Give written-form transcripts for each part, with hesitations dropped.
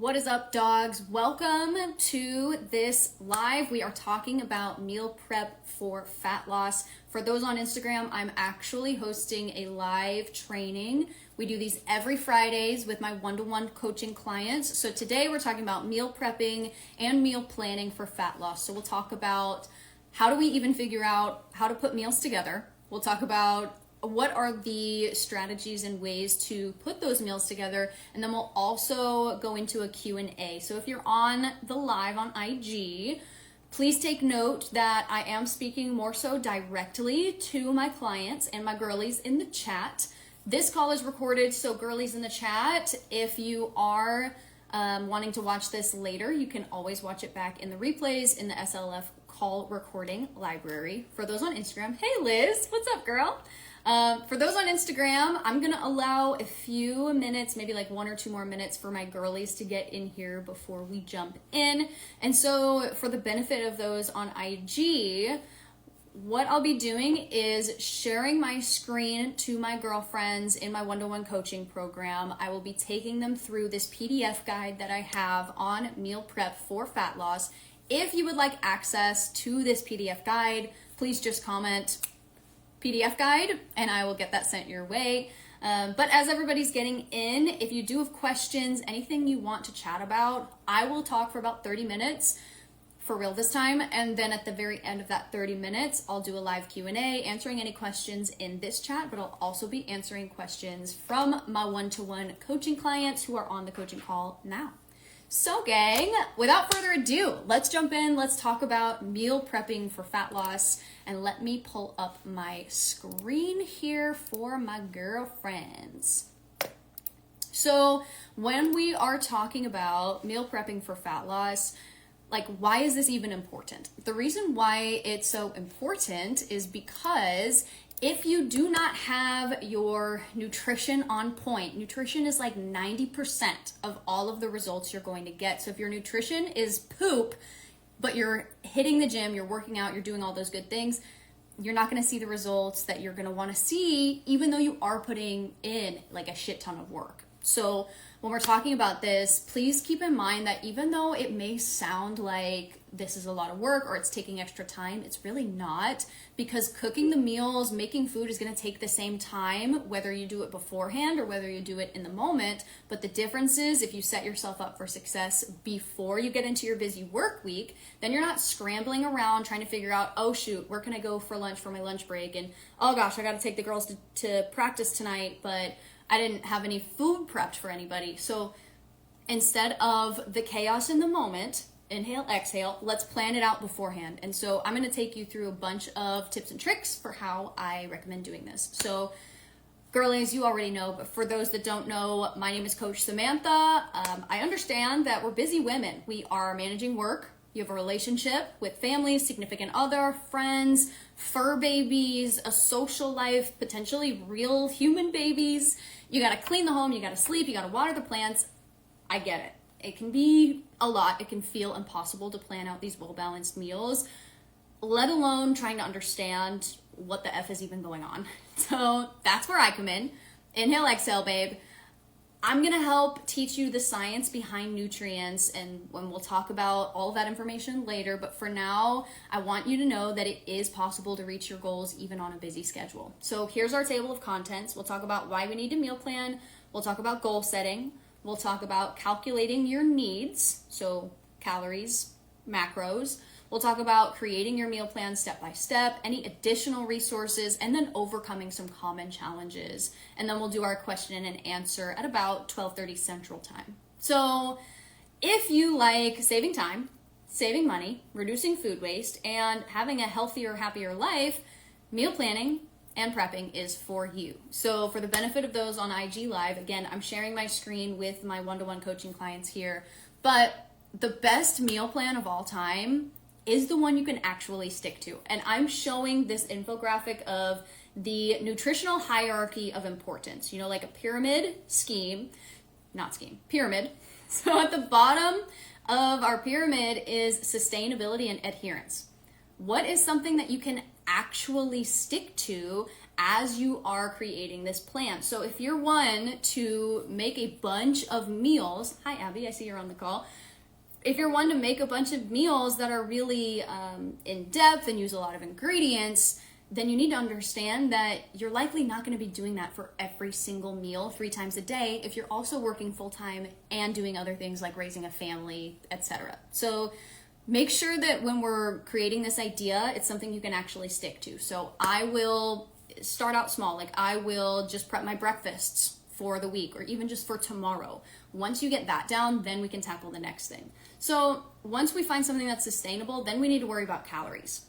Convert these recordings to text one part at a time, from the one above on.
What is up, dogs? Welcome to this live. We are talking about meal prep for fat loss. For those on Instagram, I'm actually hosting a live training. We do these every Fridays with my one-to-one coaching clients. So today we're talking about meal prepping and meal planning for fat loss. So we'll talk about how do we even figure out how to put meals together. We'll talk about what are the strategies and ways to put those meals together, and then we'll also go into a Q&A. So if you're on the live on IG, please take note that I am speaking more so directly to my clients and my girlies in the chat. This call is recorded, so girlies in the chat, if you are wanting to watch this later, you can always watch it back in the replays in the SLF call recording library. For those on Instagram, hey Liz, what's up, girl? For those on Instagram, I'm going to allow a few minutes, maybe like 1 or 2 more minutes for my girlies to get in here before we jump in. And so for the benefit of those on IG, what I'll be doing is sharing my screen to my girlfriends in my one-to-one coaching program. I will be taking them through this PDF guide that I have on meal prep for fat loss. If you would like access to this PDF guide, please just comment PDF guide and I will get that sent your way. But as everybody's getting in, if you do have questions, anything you want to chat about, I will talk for about 30 minutes for real this time. And then at the very end of that 30 minutes, I'll do a live Q&A answering any questions in this chat, but I'll also be answering questions from my one-to-one coaching clients who are on the coaching call now. So gang, without further ado, let's jump in. Let's talk about meal prepping for fat loss. And let me pull up my screen here for my girlfriends. So when we are talking about meal prepping for fat loss, like, why is this even important? The reason why it's so important is because if you do not have your nutrition on point, nutrition is like 90% of all of the results you're going to get. So if your nutrition is poop, but you're hitting the gym, you're working out, you're doing all those good things, you're not going to see the results that you're going to want to see, even though you are putting in like a shit ton of work. So when we're talking about this, please keep in mind that even though it may sound like this is a lot of work or it's taking extra time, it's really not, because cooking the meals, making food is going to take the same time, whether you do it beforehand or whether you do it in the moment. But the difference is if you set yourself up for success before you get into your busy work week, then you're not scrambling around trying to figure out, oh shoot, where can I go for lunch for my lunch break? And oh gosh, I got to take the girls to practice tonight, but I didn't have any food prepped for anybody. So instead of the chaos in the moment, inhale, exhale, let's plan it out beforehand. And so I'm going to take you through a bunch of tips and tricks for how I recommend doing this. So girlies, you already know, but for those that don't know, my name is Coach Samantha. I understand that we're busy women. We are managing work. You have a relationship with family, significant other, friends, fur babies, a social life, potentially real human babies. You got to clean the home, you got to sleep, you got to water the plants. I get it. It can be a lot. It can feel impossible to plan out these well-balanced meals, let alone trying to understand what the F is even going on. So that's where I come in. Inhale, exhale, babe. I'm going to help teach you the science behind nutrients, and when we'll talk about all of that information later. But for now, I want you to know that it is possible to reach your goals even on a busy schedule. So here's our table of contents. We'll talk about why we need to meal plan. We'll talk about goal setting. We'll talk about calculating your needs, so calories, macros. We'll talk about creating your meal plan step by step, any additional resources, and then overcoming some common challenges. And then we'll do our question and answer at about 12:30 Central Time. So if you like saving time, saving money, reducing food waste, and having a healthier, happier life, meal planning and prepping is for you. So for the benefit of those on IG Live, again, I'm sharing my screen with my one-to-one coaching clients here, but the best meal plan of all time is the one you can actually stick to. And I'm showing this infographic of the nutritional hierarchy of importance, like a pyramid pyramid. So at the bottom of our pyramid is sustainability and adherence. What is something that you can actually stick to as you are creating this plan. So if you're one to make a bunch of meals, hi Abby, I see you're on the call. If you're one to make a bunch of meals that are really in depth and use a lot of ingredients, then you need to understand that you're likely not going to be doing that for every single meal 3 times a day if you're also working full-time and doing other things like raising a family, etc. So make sure that when we're creating this idea, it's something you can actually stick to. So I will start out small, like I will just prep my breakfasts for the week or even just for tomorrow. Once you get that down, then we can tackle the next thing. So once we find something that's sustainable, then we need to worry about calories.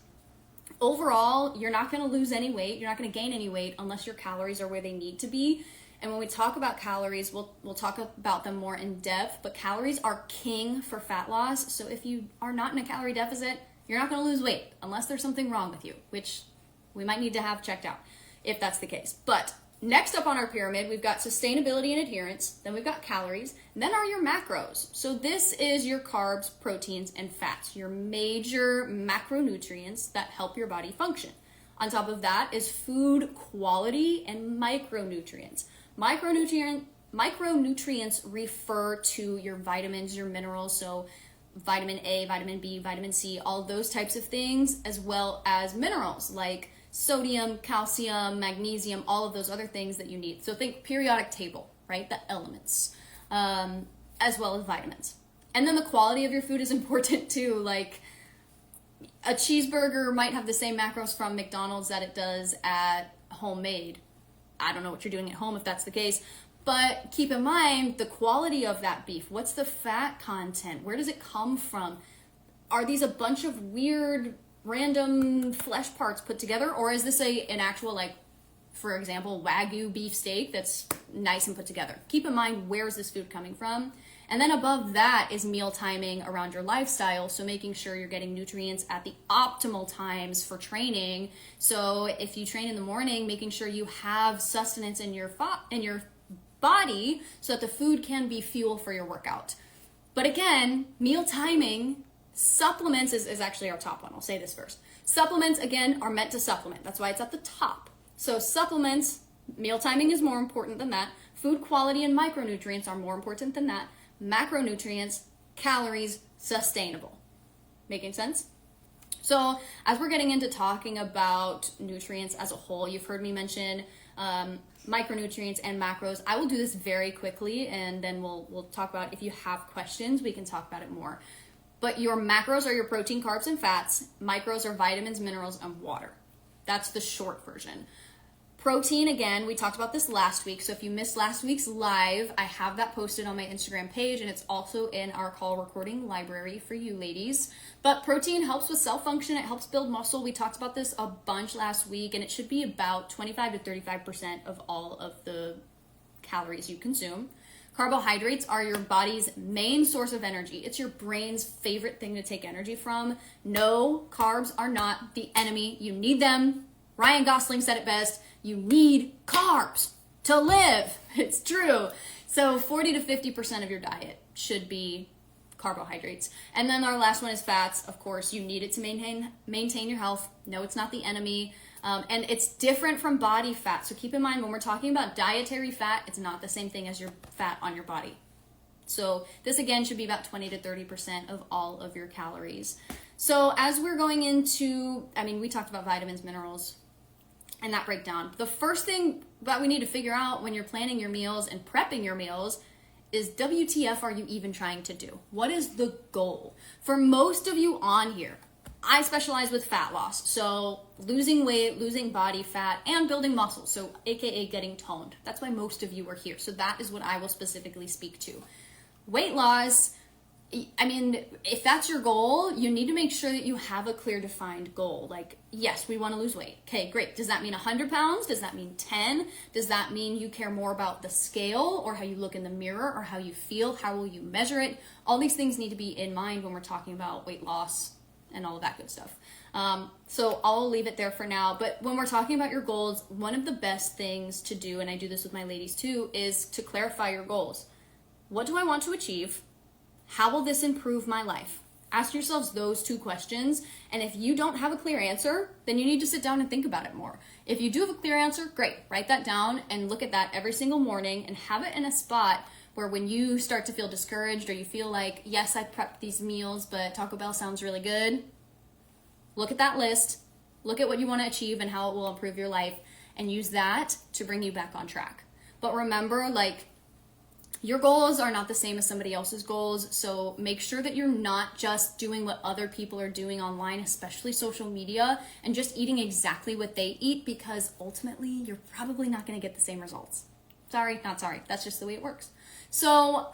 Overall, you're not going to lose any weight. You're not going to gain any weight unless your calories are where they need to be. And when we talk about calories, we'll talk about them more in depth, but calories are king for fat loss. So if you are not in a calorie deficit, you're not going to lose weight unless there's something wrong with you, which we might need to have checked out if that's the case. But next up on our pyramid, we've got sustainability and adherence, then we've got calories, and then are your macros. So this is your carbs, proteins, and fats, your major macronutrients that help your body function. On top of that is food quality and micronutrients. Micronutrients refer to your vitamins, your minerals, so vitamin A, vitamin B, vitamin C, all those types of things, as well as minerals like sodium, calcium, magnesium, all of those other things that you need. So think periodic table, right? The elements, as well as vitamins. And then the quality of your food is important too. Like a cheeseburger might have the same macros from McDonald's that it does at homemade. I don't know what you're doing at home if that's the case, but keep in mind the quality of that beef. What's the fat content? Where does it come from? Are these a bunch of weird random flesh parts put together, or is this an actual, like, for example, Wagyu beef steak that's nice and put together? Keep in mind, where is this food coming from? And then above that is meal timing around your lifestyle, so making sure you're getting nutrients at the optimal times for training. So if you train in the morning, making sure you have sustenance in your body so that the food can be fuel for your workout. But again, meal timing, supplements is actually our top one. I'll say this first. Supplements, again, are meant to supplement. That's why it's at the top. So supplements, meal timing is more important than that. Food quality and micronutrients are more important than that. Macronutrients, calories, sustainable. Making sense? So as we're getting into talking about nutrients as a whole, you've heard me mention micronutrients and macros. I will do this very quickly, and then we'll talk about, if you have questions, we can talk about it more. But your macros are your protein, carbs, and fats. Micros are vitamins, minerals, and water. That's the short version. Protein, again, we talked about this last week. So if you missed last week's live, I have that posted on my Instagram page, and it's also in our call recording library for you ladies. But protein helps with cell function. It helps build muscle. We talked about this a bunch last week, and it should be about 25 to 35% of all of the calories you consume. Carbohydrates are your body's main source of energy. It's your brain's favorite thing to take energy from. No, carbs are not the enemy. You need them. Ryan Gosling said it best. You need carbs to live. It's true. So 40 to 50% of your diet should be carbohydrates. And then our last one is fats. Of course, you need it to maintain your health. No, it's not the enemy. And it's different from body fat. So keep in mind, when we're talking about dietary fat, it's not the same thing as your fat on your body. So this, again, should be about 20 to 30% of all of your calories. So as we're going into, we talked about vitamins, minerals, and that breakdown. The first thing that we need to figure out when you're planning your meals and prepping your meals is, WTF are you even trying to do? What is the goal? For most of you on here, I specialize with fat loss. So losing weight, losing body fat, and building muscle. So AKA getting toned. That's why most of you are here. So that is what I will specifically speak to. Weight loss, if that's your goal, you need to make sure that you have a clear defined goal. Like, yes, we want to lose weight. Okay, great. Does that mean 100 pounds? Does that mean 10? Does that mean you care more about the scale or how you look in the mirror or how you feel? How will you measure it? All these things need to be in mind when we're talking about weight loss and all of that good stuff. So I'll leave it there for now. But when we're talking about your goals, one of the best things to do, and I do this with my ladies too, is to clarify your goals. What do I want to achieve? How will this improve my life? Ask yourselves those two questions. And if you don't have a clear answer, then you need to sit down and think about it more. If you do have a clear answer, great. Write that down and look at that every single morning and have it in a spot where when you start to feel discouraged or you feel like, yes, I prepped these meals, but Taco Bell sounds really good, look at that list, look at what you want to achieve and how it will improve your life, and use that to bring you back on track. But remember, like, your goals are not the same as somebody else's goals, so make sure that you're not just doing what other people are doing online, especially social media, and just eating exactly what they eat, because ultimately you're probably not going to get the same results. Sorry, not sorry. That's just the way it works. So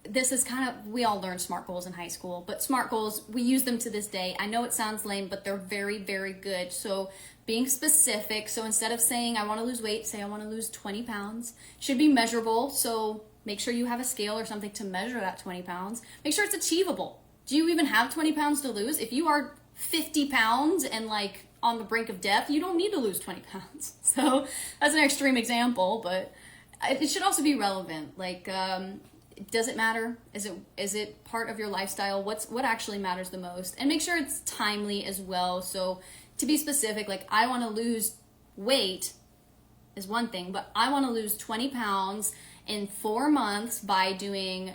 this is kind of, we all learned SMART goals in high school, but SMART goals, we use them to this day. I know it sounds lame, but they're very, very good. So being specific, so instead of saying I want to lose weight, say I want to lose 20 pounds. Should be measurable, so make sure you have a scale or something to measure that 20 pounds. Make sure it's achievable. Do you even have 20 pounds to lose? If you are 50 pounds and like on the brink of death, you don't need to lose 20 pounds. So that's an extreme example, but it should also be relevant. Like, does it matter? Is it part of your lifestyle? What actually matters the most? And make sure it's timely as well. So to be specific, like I want to lose weight is one thing, but I want to lose 20 pounds in 4 months by doing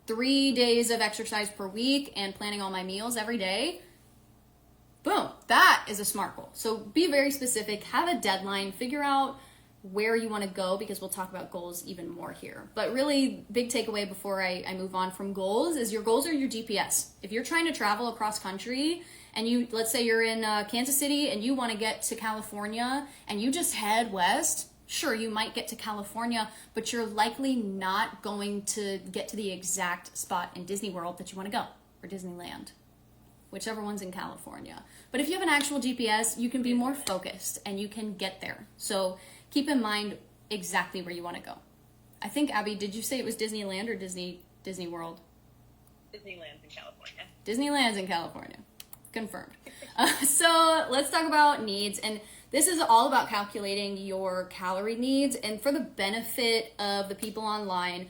3 days of exercise per week and planning all my meals every day. Boom, that is a SMART goal. So be very specific, have a deadline, figure out where you want to go, because we'll talk about goals even more here. But really, big takeaway before I move on from goals is your goals are your GPS. If you're trying to travel across country and let's say you're in Kansas City and you want to get to California and you just head west, sure, you might get to California, but you're likely not going to get to the exact spot in Disney World that you want to go, or Disneyland, whichever one's in California. But if you have an actual GPS, you can be more focused and you can get there. So keep in mind exactly where you want to go. I think, Abby, did you say it was Disneyland or Disney World? Disneyland's in California. Disneyland's in California. Confirmed. So let's talk about needs. And this is all about calculating your calorie needs. And for the benefit of the people online,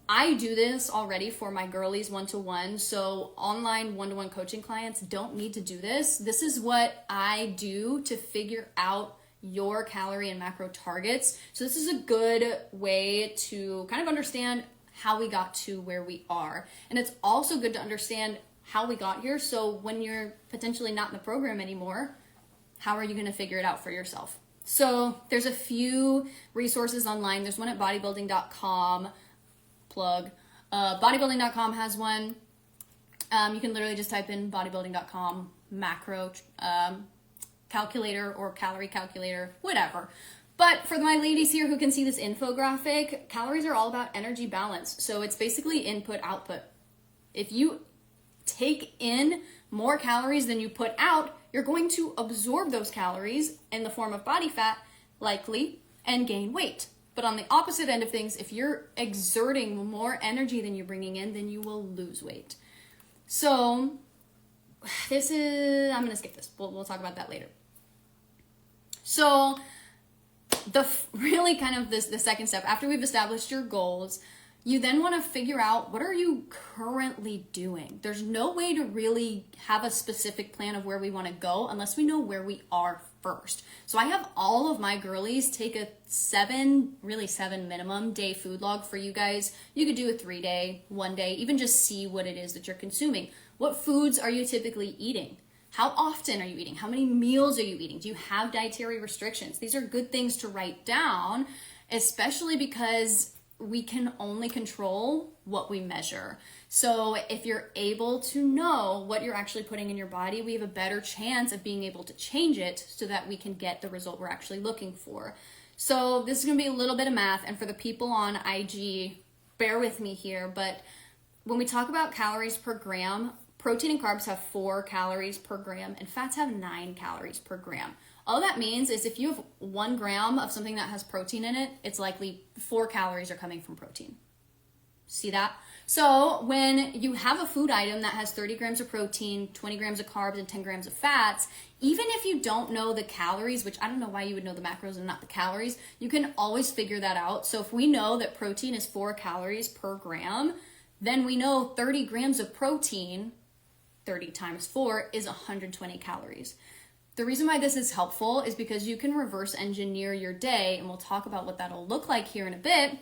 I do this already for my girlies one-to-one. So online one-to-one coaching clients don't need to do this. This is what I do to figure out your calorie and macro targets. So this is a good way to kind of understand how we got to where we are. And it's also good to understand how we got here. So when you're potentially not in the program anymore, how are you going to figure it out for yourself? So there's a few resources online. There's one at bodybuilding.com. Plug. Bodybuilding.com has one. You can literally just type in bodybuilding.com macro calculator or calorie calculator, whatever. But for my ladies here who can see this infographic, calories are all about energy balance. So it's basically input output. If you take in more calories than you put out, you're going to absorb those calories in the form of body fat, likely, and gain weight. But on the opposite end of things, if you're exerting more energy than you're bringing in, then you will lose weight. So I'm going to skip this. We'll talk about that later. So the second step, after we've established your goals, you then want to figure out, what are you currently doing? There's no way to really have a specific plan of where we want to go unless we know where we are first. So I have all of my girlies take a 7 minimum day food log for you guys. You could do a 3-day, 1 day, even just see what it is that you're consuming. What foods are you typically eating? How often are you eating? How many meals are you eating? Do you have dietary restrictions? These are good things to write down, especially because we can only control what we measure. So if you're able to know what you're actually putting in your body, we have a better chance of being able to change it so that we can get the result we're actually looking for. So this is going to be a little bit of math, and for the people on IG, bear with me here, but when we talk about calories per gram, protein and carbs have 4 calories per gram and fats have 9 calories per gram. All that means is if you have 1 gram of something that has protein in it, it's likely 4 calories are coming from protein. See that? So when you have a food item that has 30 grams of protein, 20 grams of carbs, and 10 grams of fats, even if you don't know the calories, which I don't know why you would know the macros and not the calories, you can always figure that out. So if we know that protein is 4 calories per gram, then we know 30 grams of protein 30 times 4 is 120 calories. The reason why this is helpful is because you can reverse engineer your day, and we'll talk about what that'll look like here in a bit.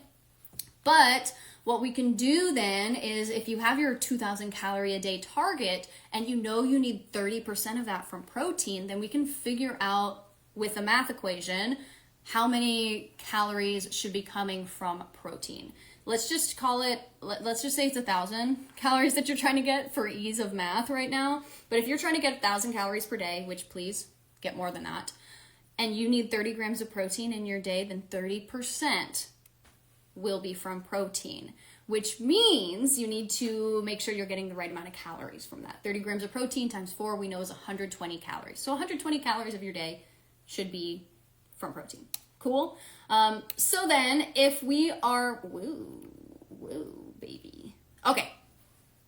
But what we can do then is if you have your 2,000 calorie a day target and you know you need 30% of that from protein, then we can figure out with a math equation how many calories should be coming from protein. Let's just call it, let's just say it's 1,000 calories that you're trying to get for ease of math right now. But if you're trying to get 1,000 calories per day, which please get more than that, and you need 30 grams of protein in your day, then 30% will be from protein, which means you need to make sure you're getting the right amount of calories from that. 30 grams of protein times 4 we know is 120 calories. So 120 calories of your day should be from protein. Cool? So then if we are, woo, baby. Okay,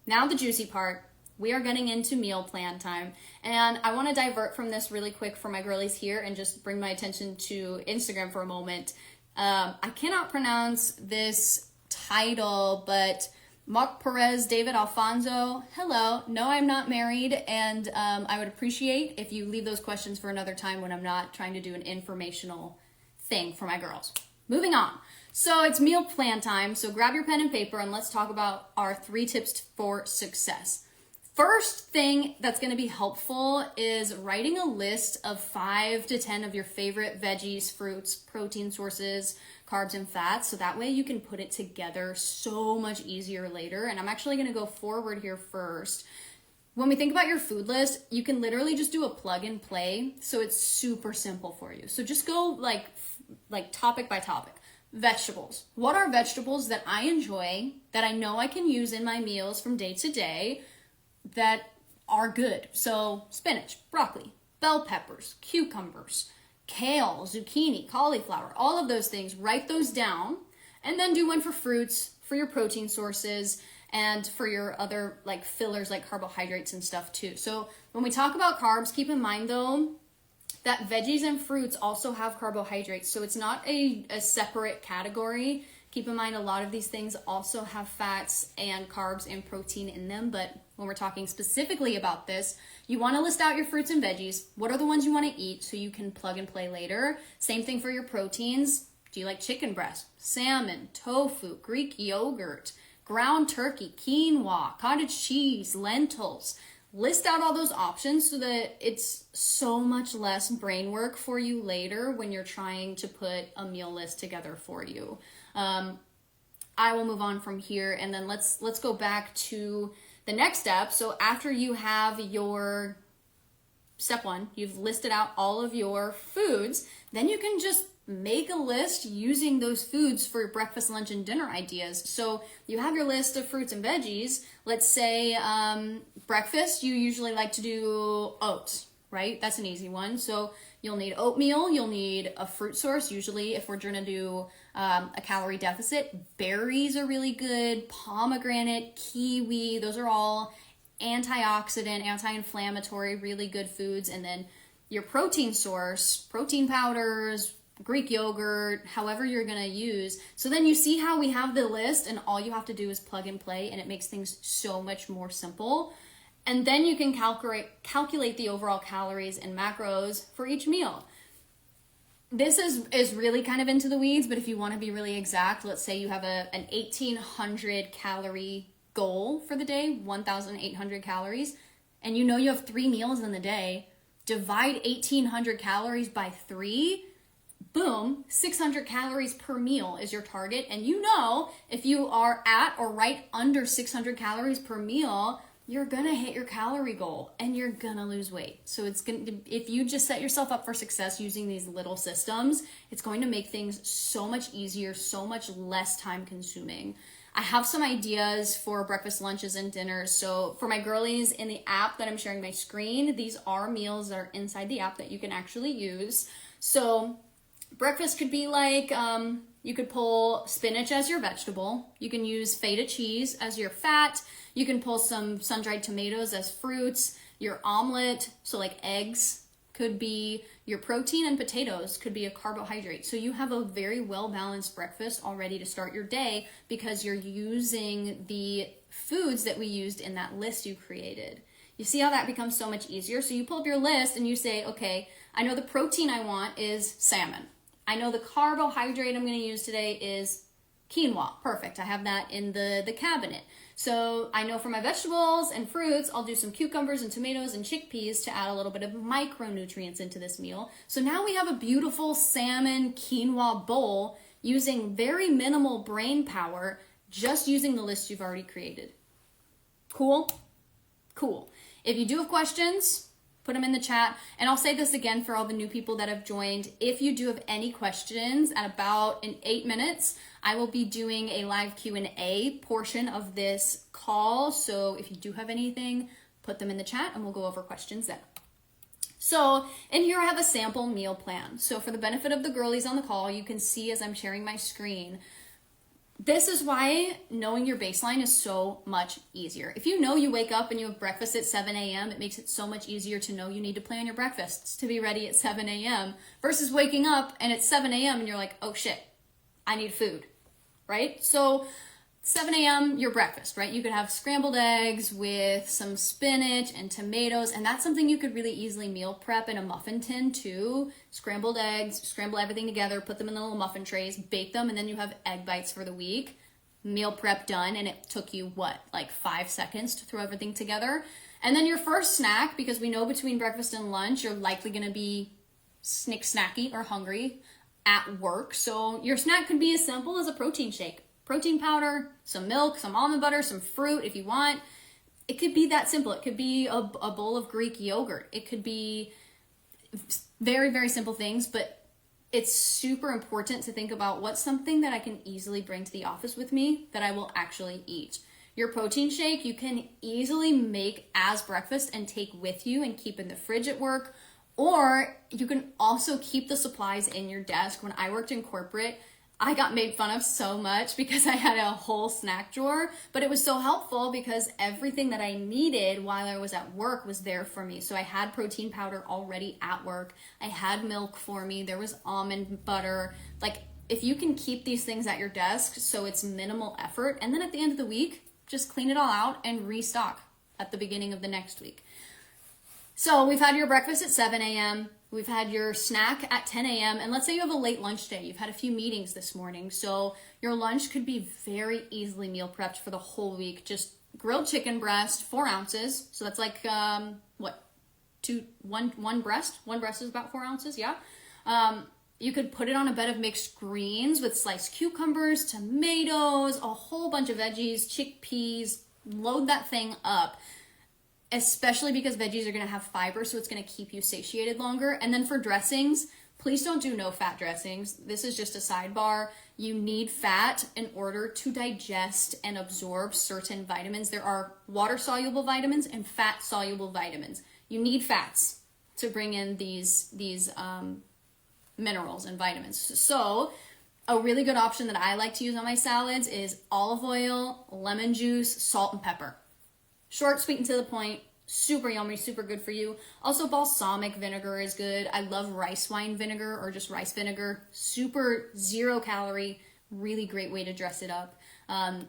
now the juicy part. We are getting into meal plan time. And I want to divert from this really quick for my girlies here and just bring my attention to Instagram for a moment. I cannot pronounce this title, but Mark Perez, David Alfonso, hello. No, I'm not married, and I would appreciate if you leave those questions for another time when I'm not trying to do an informational thing for my girls. Moving on. So it's meal plan time, so grab your pen and paper and let's talk about our 3 tips for success. First thing that's going to be helpful is writing a list of 5 to 10 of your favorite veggies, fruits, protein sources, carbs, and fats. So that way you can put it together so much easier later. And I'm actually going to go forward here first. When we think about your food list, you can literally just do a plug and play. So it's super simple for you. So just go like topic by topic. Vegetables. What are vegetables that I enjoy, that I know I can use in my meals from day to day, that are good? So spinach, broccoli, bell peppers, cucumbers, kale, zucchini, cauliflower, all of those things. Write those down and then do one for fruits, for your protein sources, and for your other like fillers like carbohydrates and stuff too. So when we talk about carbs, keep in mind though that veggies and fruits also have carbohydrates. So it's not a separate category. Keep in mind a lot of these things also have fats and carbs and protein in them, but when we're talking specifically about this, you want to list out your fruits and veggies. What are the ones you want to eat so you can plug and play later? Same thing for your proteins. Do you like chicken breast, salmon, tofu, Greek yogurt, ground turkey, quinoa, cottage cheese, lentils? List out all those options so that it's so much less brain work for you later when you're trying to put a meal list together for you. I will move on from here, and then let's go back to the next step. So after you have your step 1, you've listed out all of your foods, then you can just make a list using those foods for your breakfast, lunch, and dinner ideas. So you have your list of fruits and veggies. Let's say breakfast, you usually like to do oats, right? That's an easy one. So you'll need oatmeal, you'll need a fruit source. Usually if we're gonna do a calorie deficit, berries are really good, pomegranate, kiwi, those are all antioxidant, anti-inflammatory, really good foods. And then your protein source, protein powders, Greek yogurt, however you're going to use. So then you see how we have the list and all you have to do is plug and play, and it makes things so much more simple. And then you can calculate the overall calories and macros for each meal. This is really kind of into the weeds, but if you want to be really exact, let's say you have an 1,800 calorie goal for the day, 1,800 calories, and you know you have 3 meals in the day. Divide 1,800 calories by 3. Boom, 600 calories per meal is your target. And you know, if you are at or right under 600 calories per meal, you're gonna hit your calorie goal and you're gonna lose weight. So if you just set yourself up for success using these little systems, it's going to make things so much easier, so much less time consuming. I have some ideas for breakfast, lunches, and dinners. So for my girlies in the app that I'm sharing my screen, these are meals that are inside the app that you can actually use. So breakfast could be like, you could pull spinach as your vegetable. You can use feta cheese as your fat. You can pull some sun-dried tomatoes as fruits. Your omelet, so like eggs, could be your protein, and potatoes could be a carbohydrate. So you have a very well-balanced breakfast already to start your day because you're using the foods that we used in that list you created. You see how that becomes so much easier? So you pull up your list and you say, okay, I know the protein I want is salmon. I know the carbohydrate I'm going to use today is quinoa. Perfect. I have that in the cabinet. So I know for my vegetables and fruits, I'll do some cucumbers and tomatoes and chickpeas to add a little bit of micronutrients into this meal. So now we have a beautiful salmon quinoa bowl using very minimal brain power, just using the list you've already created. Cool? Cool. If you do have questions, put them in the chat. And I'll say this again for all the new people that have joined. If you do have any questions, at about in 8 minutes, I will be doing a live Q&A portion of this call. So if you do have anything, put them in the chat and we'll go over questions then. So in here I have a sample meal plan. So for the benefit of the girlies on the call, you can see as I'm sharing my screen, this is why knowing your baseline is so much easier. If you know you wake up and you have breakfast at 7 a.m., it makes it so much easier to know you need to plan your breakfasts to be ready at 7 a.m. versus waking up and it's 7 a.m. and you're like, oh shit, I need food, right? So 7 a.m., your breakfast, right? You could have scrambled eggs with some spinach and tomatoes, and that's something you could really easily meal prep in a muffin tin too. Scrambled eggs, scramble everything together, put them in the little muffin trays, bake them, and then you have egg bites for the week. Meal prep done, and it took you, like 5 seconds to throw everything together. And then your first snack, because we know between breakfast and lunch, you're likely gonna be snacky or hungry at work. So your snack could be as simple as a protein shake. Protein powder, some milk, some almond butter, some fruit if you want. It could be that simple. It could be a bowl of Greek yogurt. It could be very, very simple things, but it's super important to think about what's something that I can easily bring to the office with me that I will actually eat. Your protein shake, you can easily make as breakfast and take with you and keep in the fridge at work, or you can also keep the supplies in your desk. When I worked in corporate, I got made fun of so much because I had a whole snack drawer, but it was so helpful because everything that I needed while I was at work was there for me. So I had protein powder already at work. I had milk for me. There was almond butter. Like, if you can keep these things at your desk so it's minimal effort, and then at the end of the week, just clean it all out and restock at the beginning of the next week. So we've had your breakfast at 7 a.m., we've had your snack at 10 a.m. And let's say you have a late lunch day. You've had a few meetings this morning. So your lunch could be very easily meal prepped for the whole week. Just grilled chicken breast, 4 ounces. So that's like, one breast? One breast is about 4 ounces, yeah. You could put it on a bed of mixed greens with sliced cucumbers, tomatoes, a whole bunch of veggies, chickpeas. Load that thing up. Especially because veggies are going to have fiber, so it's going to keep you satiated longer. And then for dressings, please don't do no-fat dressings. This is just a sidebar. You need fat in order to digest and absorb certain vitamins. There are water-soluble vitamins and fat-soluble vitamins. You need fats to bring in these minerals and vitamins. So a really good option that I like to use on my salads is olive oil, lemon juice, salt, and pepper. Short, sweet, and to the point, super yummy, super good for you. Also, balsamic vinegar is good. I love rice wine vinegar or just rice vinegar. Super 0 calorie, really great way to dress it up.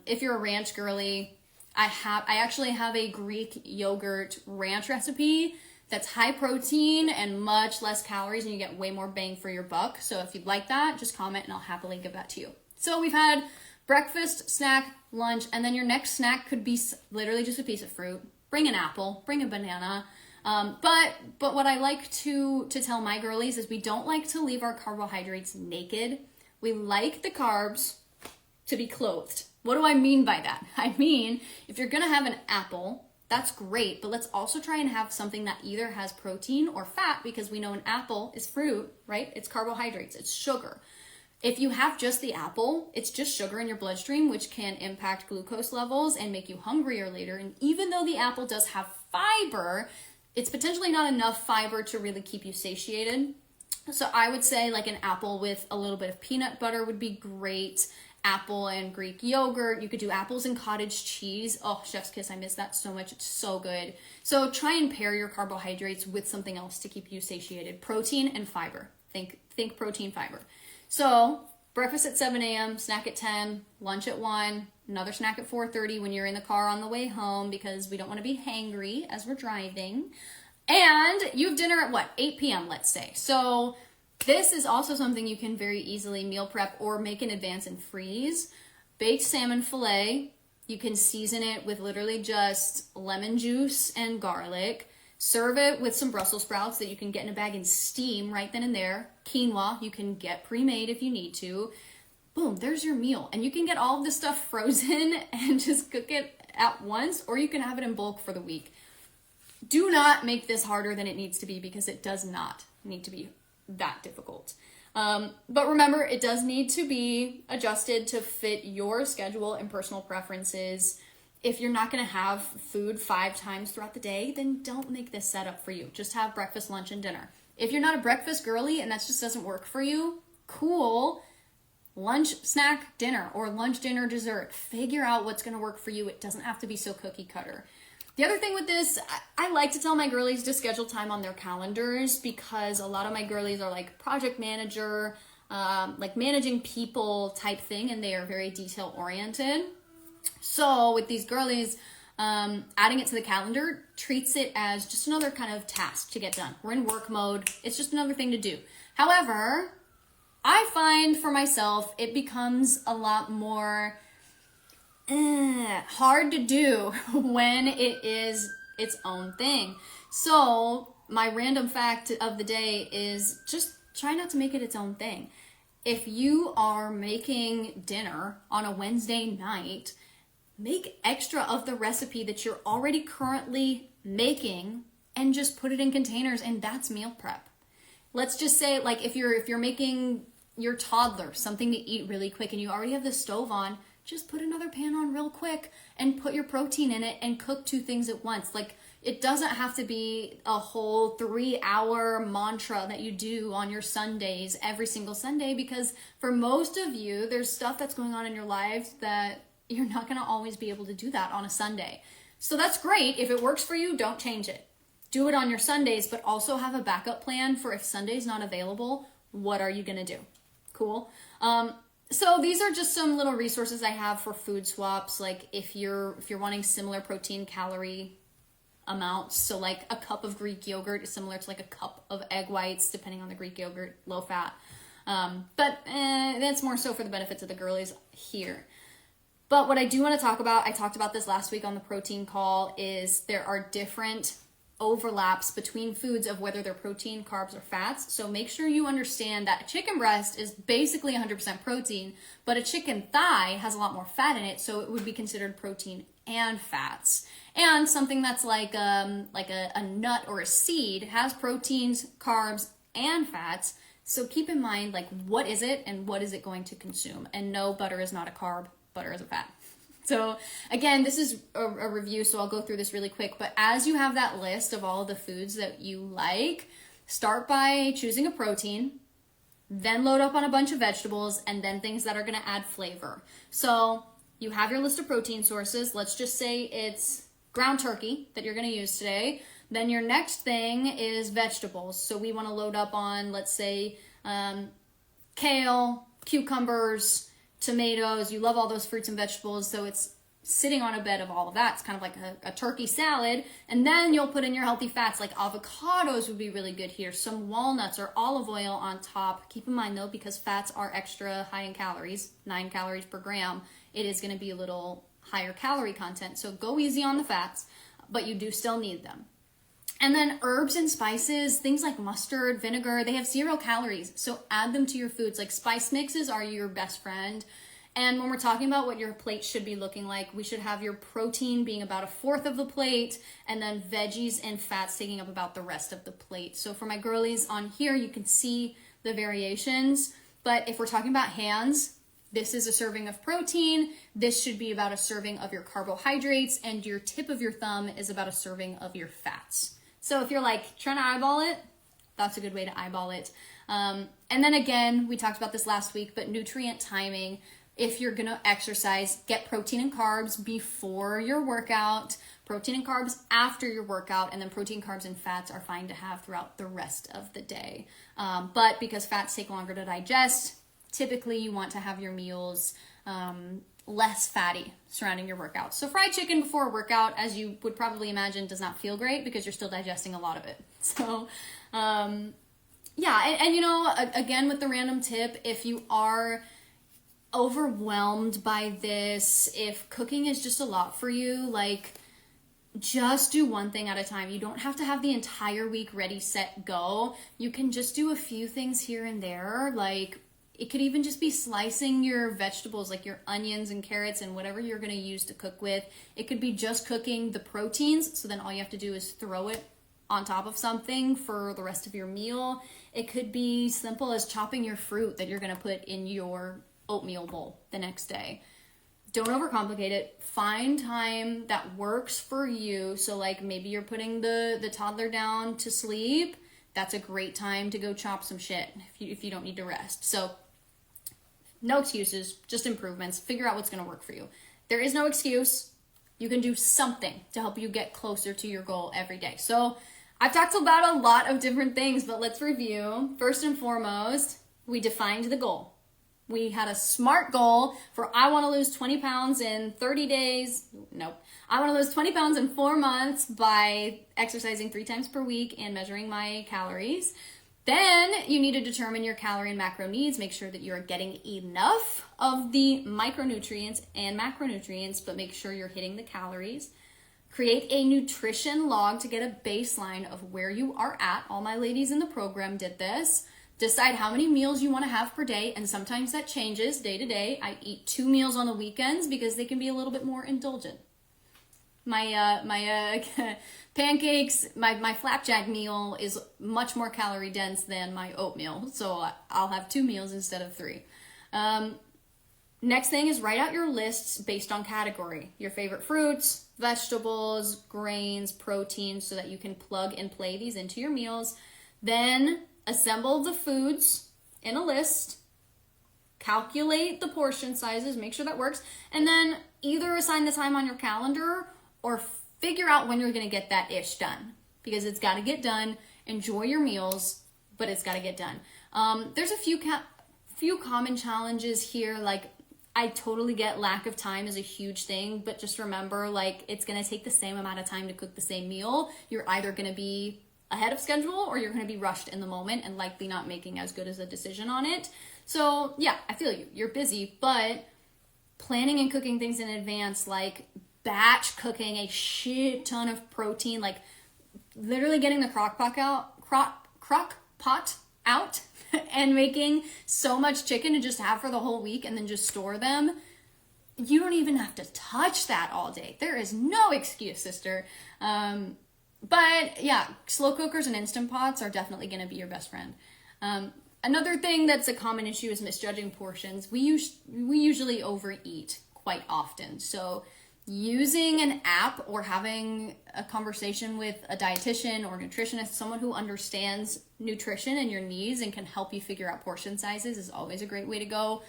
If you're a ranch girly, I actually have a Greek yogurt ranch recipe that's high protein and much less calories, and you get way more bang for your buck. So if you'd like that, just comment and I'll happily give that to you. So we've had breakfast, snack, lunch, and then your next snack could be literally just a piece of fruit. Bring an apple, bring a banana. But what I like to tell my girlies is we don't like to leave our carbohydrates naked. We like the carbs to be clothed. What do I mean by that? I mean, if you're gonna have an apple, that's great, but let's also try and have something that either has protein or fat, because we know an apple is fruit, right? It's carbohydrates, it's sugar. If you have just the apple, it's just sugar in your bloodstream, which can impact glucose levels and make you hungrier later. And even though the apple does have fiber, it's potentially not enough fiber to really keep you satiated. So I would say like an apple with a little bit of peanut butter would be great. Apple and Greek yogurt. You could do apples and cottage cheese. Oh, chef's kiss. I miss that so much. It's so good. So try and pair your carbohydrates with something else to keep you satiated. Protein and fiber. Think protein, fiber. So breakfast at 7 a.m., snack at 10, lunch at 1, another snack at 4:30 when you're in the car on the way home because we don't want to be hangry as we're driving. And you have dinner at what? 8 p.m., let's say. So this is also something you can very easily meal prep or make in advance and freeze. Baked salmon fillet, you can season it with literally just lemon juice and garlic. Serve it with some Brussels sprouts that you can get in a bag and steam right then and there. Quinoa, you can get pre-made if you need to. Boom, there's your meal. And you can get all of this stuff frozen and just cook it at once, or you can have it in bulk for the week. Do not make this harder than it needs to be because it does not need to be that difficult. But remember, it does need to be adjusted to fit your schedule and personal preferences. If you're not going to have food 5 times throughout the day, then don't make this setup for you. Just have breakfast, lunch, and dinner. If you're not a breakfast girly and that just doesn't work for you, cool. Lunch, snack, dinner, or lunch, dinner, dessert. Figure out what's going to work for you. It doesn't have to be so cookie cutter. The other thing with this, I like to tell my girlies to schedule time on their calendars because a lot of my girlies are like project manager, like managing people type thing, and they are very detail oriented. So with these girlies, adding it to the calendar treats it as just another kind of task to get done. We're in work mode. It's just another thing to do. However, I find for myself, it becomes a lot more hard to do when it is its own thing. So my random fact of the day is just try not to make it its own thing. If you are making dinner on a Wednesday night, make extra of the recipe that you're already currently making and just put it in containers, and that's meal prep. Let's just say, like, if you're making your toddler something to eat really quick and you already have the stove on, just put another pan on real quick and put your protein in it and cook 2 things at once. Like, it doesn't have to be a whole 3-hour mantra that you do on your Sundays every single Sunday, because for most of you, there's stuff that's going on in your lives that you're not going to always be able to do that on a Sunday. So that's great. If it works for you, don't change it. Do it on your Sundays, but also have a backup plan for if Sunday's not available, what are you going to do? Cool. So these are just some little resources I have for food swaps. Like if you're wanting similar protein calorie amounts, so like a cup of Greek yogurt is similar to like a cup of egg whites, depending on the Greek yogurt, low fat. But that's more so for the benefits of the girlies here. But what I do want to talk about, I talked about this last week on the protein call, is there are different overlaps between foods of whether they're protein, carbs, or fats. So make sure you understand that a chicken breast is basically 100% protein, but a chicken thigh has a lot more fat in it, so it would be considered protein and fats. And something that's like a nut or a seed has proteins, carbs, and fats. So keep in mind, like, what is it and what is it going to consume? And no, butter is not a carb, butter is a fat. So again, this is a review, so I'll go through this really quick. But as you have that list of all of the foods that you like, start by choosing a protein, then load up on a bunch of vegetables, and then things that are going to add flavor. So you have your list of protein sources. Let's just say it's ground turkey that you're going to use today. Then your next thing is vegetables. So we want to load up on, let's say, kale, cucumbers, tomatoes. You love all those fruits and vegetables, so it's sitting on a bed of all of that. It's kind of like a turkey salad. And then you'll put in your healthy fats, like avocados would be really good here, some walnuts or olive oil on top. Keep in mind though, because fats are extra high in calories, 9 calories per gram, it is going to be a little higher calorie content. So go easy on the fats, but you do still need them. And then herbs and spices, things like mustard, vinegar, they have 0 calories. So add them to your foods. Like spice mixes are your best friend. And when we're talking about what your plate should be looking like, we should have your protein being about 1/4 of the plate, and then veggies and fats taking up about the rest of the plate. So for my girlies on here, you can see the variations. But if we're talking about hands, this is a serving of protein. This should be about a serving of your carbohydrates, and your tip of your thumb is about a serving of your fats. So if you're like trying to eyeball it, that's a good way to eyeball it. And then again, we talked about this last week, but nutrient timing. If you're gonna exercise, get protein and carbs before your workout, protein and carbs after your workout, and then protein, carbs, and fats are fine to have throughout the rest of the day. But because fats take longer to digest, typically you want to have your meals less fatty surrounding your workout. So fried chicken before a workout, as you would probably imagine, does not feel great because you're still digesting a lot of it. So yeah, and you know, again, with the random tip, if you are overwhelmed by this, if cooking is just a lot for you, like, just do one thing at a time. You don't have to have the entire week ready, set, go. You can just do a few things here and there. Like, it could even just be slicing your vegetables, like your onions and carrots and whatever you're going to use to cook with. It could be just cooking the proteins, so then all you have to do is throw it on top of something for the rest of your meal. It could be simple as chopping your fruit that you're going to put in your oatmeal bowl the next day. Don't overcomplicate it. Find time that works for you. So like maybe you're putting the toddler down to sleep. That's a great time to go chop some shit if you don't need to rest. So no excuses, just improvements. Figure out what's going to work for you. There is no excuse. You can do something to help you get closer to your goal every day. So I've talked about a lot of different things, but let's review. First and foremost, we defined the goal. We had a SMART goal for I want to lose 20 pounds in 30 days. Nope. I want to lose 20 pounds in 4 months by exercising 3 times per week and measuring my calories. Then you need to determine your calorie and macro needs. Make sure that you're getting enough of the micronutrients and macronutrients, but make sure you're hitting the calories. Create a nutrition log to get a baseline of where you are at. All my ladies in the program did this. Decide how many meals you want to have per day, and sometimes that changes day to day. I eat 2 meals on the weekends because they can be a little bit more indulgent. My pancakes, my flapjack meal is much more calorie dense than my oatmeal, so I'll have 2 meals instead of 3. Next thing is write out your lists based on category. Your favorite fruits, vegetables, grains, proteins, so that you can plug and play these into your meals. Then assemble the foods in a list, calculate the portion sizes, make sure that works, and then either assign the time on your calendar or figure out when you're going to get that ish done, because it's got to get done. Enjoy your meals, but it's got to get done. There's a few common challenges here. Like, I totally get lack of time is a huge thing, but just remember, like, it's going to take the same amount of time to cook the same meal. You're either going to be ahead of schedule or you're going to be rushed in the moment and likely not making as good as a decision on it. So yeah, I feel you. You're busy, but planning and cooking things in advance, like batch cooking a shit ton of protein, like literally getting the crock pot out and making so much chicken to just have for the whole week and then just store them. You don't even have to touch that all day. There is no excuse, sister. But yeah, slow cookers and Instant Pots are definitely going to be your best friend. Another thing that's a common issue is misjudging portions. We usually overeat quite often. So using an app or having a conversation with a dietitian or nutritionist, someone who understands nutrition and your needs and can help you figure out portion sizes, is always a great way to go.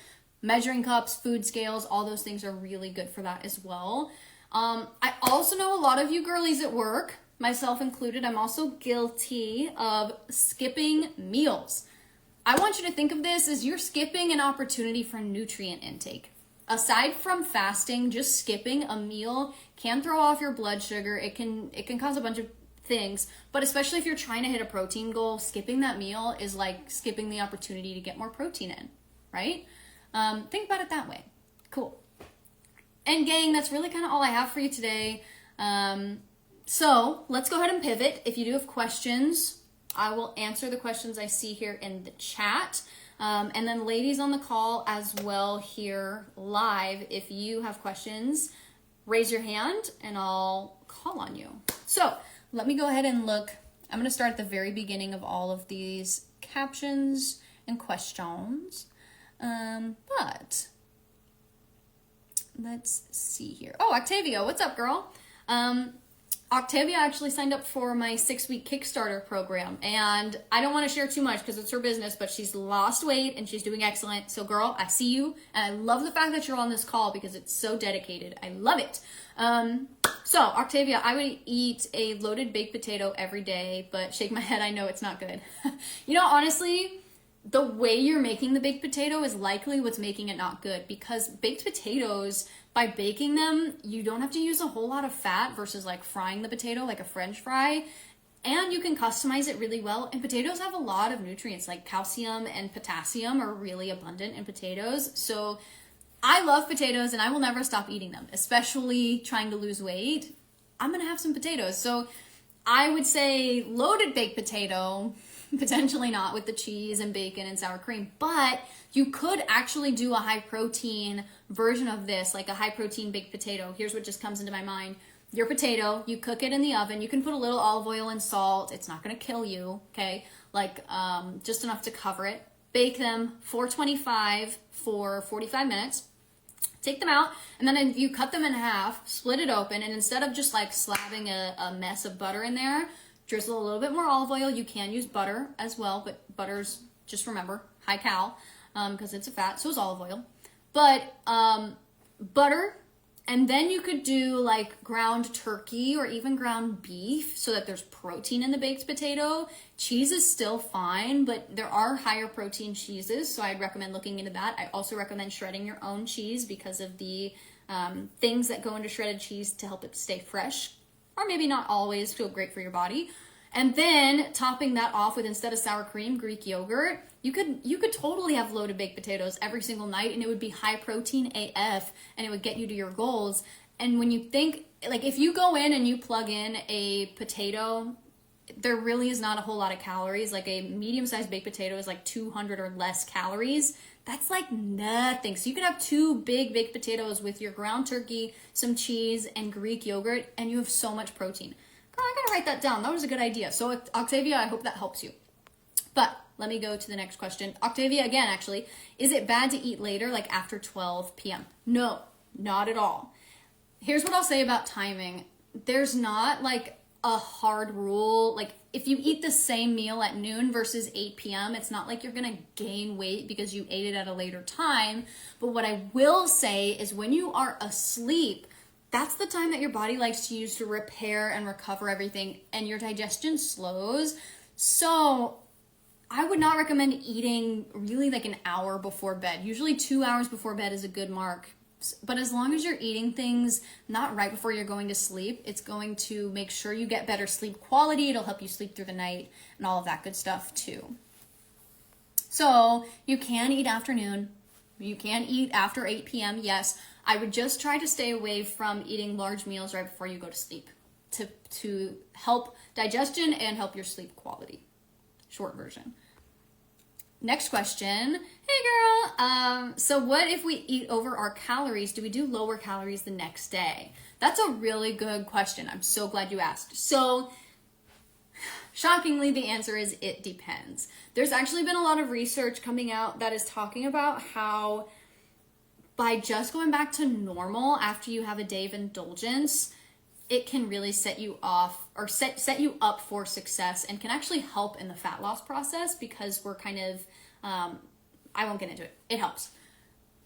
Measuring cups, food scales, all those things are really good for that as well. I also know a lot of you girlies at work, myself included, I'm also guilty of skipping meals. I want you to think of this as you're skipping an opportunity for nutrient intake. Aside from fasting, just skipping a meal can throw off your blood sugar. It can cause a bunch of things, but especially if you're trying to hit a protein goal, skipping that meal is like skipping the opportunity to get more protein in, right? Think about it that way. Cool. And gang, that's really kind of all I have for you today. So let's go ahead and pivot. If you do have questions, I will answer the questions I see here in the chat. And then ladies on the call as well here live, if you have questions, raise your hand and I'll call on you. So let me go ahead and look. I'm going to start at the very beginning of all of these captions and questions. But let's see here. Oh, Octavia, what's up, girl? Octavia actually signed up for my 6-week Kickstarter program, and I don't want to share too much because it's her business, but she's lost weight and she's doing excellent. So girl, I see you, and I love the fact that you're on this call because it's so dedicated. I love it. So Octavia, I would eat a loaded baked potato every day, but shake my head, I know it's not good. You know, honestly, the way you're making the baked potato is likely what's making it not good, because baked potatoes, by baking them, you don't have to use a whole lot of fat versus like frying the potato like a French fry. And you can customize it really well. And potatoes have a lot of nutrients, like calcium and potassium are really abundant in potatoes. So I love potatoes and I will never stop eating them, especially trying to lose weight. I'm gonna have some potatoes. So I would say loaded baked potato, potentially not with the cheese and bacon and sour cream, but you could actually do a high protein version of this, like a high protein baked potato. Here's what just comes into my mind. Your potato, you cook it in the oven. You can put a little olive oil and salt. It's not going to kill you, okay? Like just enough to cover it. Bake them 425 for 45 minutes. Take them out, and then you cut them in half, split it open, and instead of just like slapping a mess of butter in there, drizzle a little bit more olive oil. You can use butter as well, but butter's, just remember, high cal, because it's a fat, so is olive oil. But butter, and then you could do like ground turkey or even ground beef so that there's protein in the baked potato. Cheese is still fine, but there are higher protein cheeses, so I'd recommend looking into that. I also recommend shredding your own cheese because of the things that go into shredded cheese to help it stay fresh, or maybe not always feel great for your body. And then topping that off with, instead of sour cream, Greek yogurt. You could totally have loaded baked potatoes every single night, and it would be high protein AF, and it would get you to your goals. And when you think, like, if you go in and you plug in a potato, there really is not a whole lot of calories. Like a medium-sized baked potato is like 200 or less calories. That's like nothing. So you could have 2 big baked potatoes with your ground turkey, some cheese, and Greek yogurt, and you have so much protein. Girl, I gotta write that down. That was a good idea. So Octavia, I hope that helps you. But let me go to the next question. Octavia, again, actually, is it bad to eat later, like after 12 p.m.? No, not at all. Here's what I'll say about timing. There's not like a hard rule. Like if you eat the same meal at noon versus 8 p.m., it's not like you're gonna gain weight because you ate it at a later time. But what I will say is when you are asleep, that's the time that your body likes to use to repair and recover everything, and your digestion slows. So I would not recommend eating really like an hour before bed. Usually 2 hours before bed is a good mark. But as long as you're eating things not right before you're going to sleep, it's going to make sure you get better sleep quality. It'll help you sleep through the night and all of that good stuff too. So you can eat afternoon. You can eat after 8 p.m. Yes, I would just try to stay away from eating large meals right before you go to sleep to help digestion and help your sleep quality. Short version. Next question. Hey girl, so what if we eat over our calories? Do we do lower calories the next day? That's a really good question. I'm so glad you asked. So shockingly, the answer is it depends. There's actually been a lot of research coming out that is talking about how by just going back to normal after you have a day of indulgence, it can really set you off or set you up for success, and can actually help in the fat loss process, because we're kind of, I won't get into it. It helps.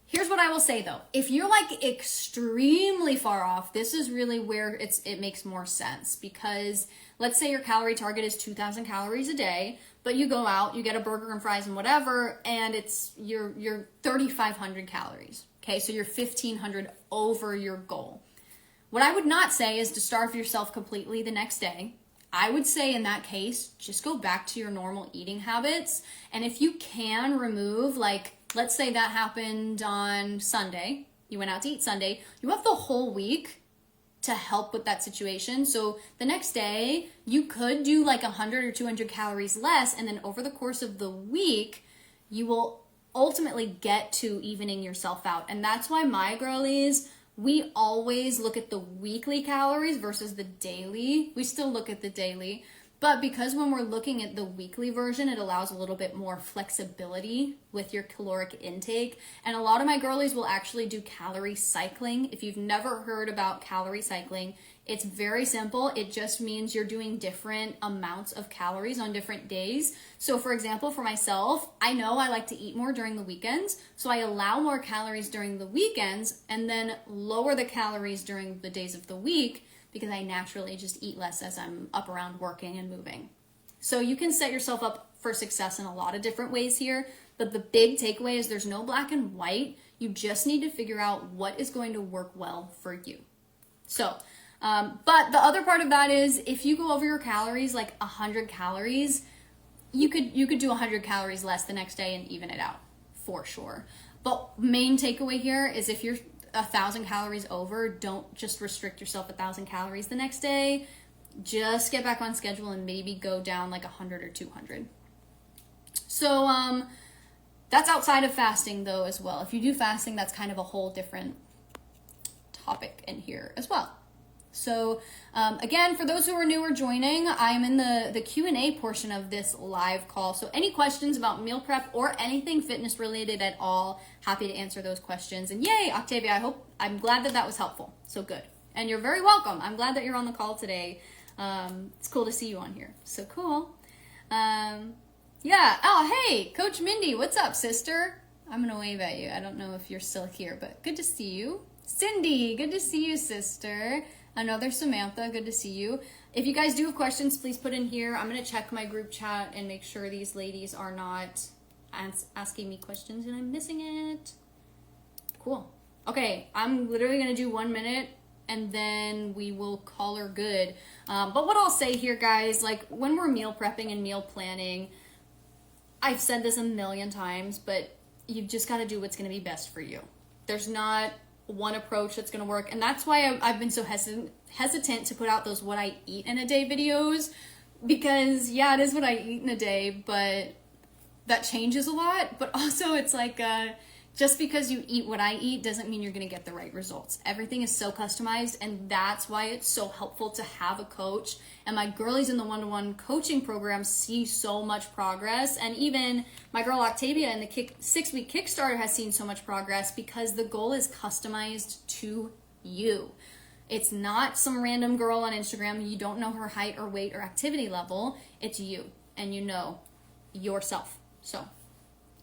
Here's what I will say though. If you're like extremely far off, this is really where it makes more sense, because let's say your calorie target is 2,000 calories a day, but you go out, you get a burger and fries and whatever, and you're 3,500 calories. Okay, so you're 1,500 over your goal. What I would not say is to starve yourself completely the next day. I would say in that case, just go back to your normal eating habits. And if you can remove, like, let's say that happened on Sunday, you went out to eat Sunday, you have the whole week to help with that situation. So the next day, you could do like 100 or 200 calories less, and then over the course of the week, you will ultimately get to evening yourself out. And that's why my girlies, we always look at the weekly calories versus the daily. We still look at the daily, but because when we're looking at the weekly version, it allows a little bit more flexibility with your caloric intake. And a lot of my girlies will actually do calorie cycling. If you've never heard about calorie cycling, it's very simple. It just means you're doing different amounts of calories on different days. So for example, for myself, I know I like to eat more during the weekends, so I allow more calories during the weekends and then lower the calories during the days of the week, because I naturally just eat less as I'm up around working and moving. So you can set yourself up for success in a lot of different ways here. But the big takeaway is there's no black and white. You just need to figure out what is going to work well for you. So, but the other part of that is if you go over your calories, like 100 calories, you could do 100 calories less the next day and even it out for sure. But main takeaway here is if you're 1,000 calories over, don't just restrict yourself 1,000 calories the next day. Just get back on schedule and maybe go down like 100 or 200. So that's outside of fasting though as well. If you do fasting, that's kind of a whole different topic in here as well. So again, for those who are new or joining, I'm in the Q&A portion of this live call. So any questions about meal prep or anything fitness related at all, happy to answer those questions. And yay, Octavia, I'm glad that was helpful. So good. And you're very welcome. I'm glad that you're on the call today. It's cool to see you on here. So cool. Yeah. Oh, hey, Coach Mindy, what's up, sister? I'm going to wave at you. I don't know if you're still here, but good to see you. Cindy, good to see you, sister. Another Samantha, good to see you. If you guys do have questions, please put in here. I'm going to check my group chat and make sure these ladies are not asking me questions and I'm missing it. Cool. Okay, I'm literally going to do 1 minute and then we will call her good. But what I'll say here, guys, like when we're meal prepping and meal planning, I've said this a million times, but you've just got to do what's going to be best for you. There's not one approach that's going to work. And that's why I've been so hesitant to put out those what I eat in a day videos, because yeah, it is what I eat in a day, but that changes a lot. But also it's like, just because you eat what I eat doesn't mean you're going to get the right results. Everything is so customized, and that's why it's so helpful to have a coach. And my girlies in the one-to-one coaching program see so much progress. And even my girl Octavia in the 6-week Kickstarter has seen so much progress because the goal is customized to you. It's not some random girl on Instagram. You don't know her height or weight or activity level. It's you, and you know yourself. So,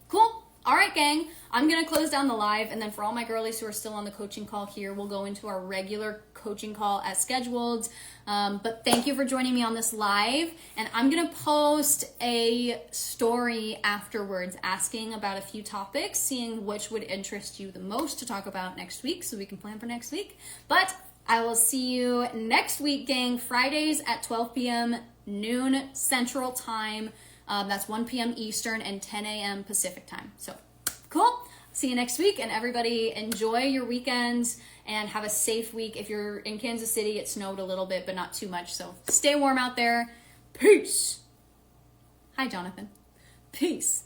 cool. All right, gang, I'm going to close down the live, and then for all my girlies who are still on the coaching call here, we'll go into our regular coaching call as scheduled. But thank you for joining me on this live, and I'm going to post a story afterwards asking about a few topics, seeing which would interest you the most to talk about next week so we can plan for next week. But I will see you next week, gang, Fridays at 12 p.m. noon Central Time. That's 1 p.m. Eastern and 10 a.m. Pacific time. So cool. See you next week, and everybody enjoy your weekends and have a safe week. If you're in Kansas City, it snowed a little bit, but not too much. So stay warm out there. Peace. Hi, Jonathan. Peace.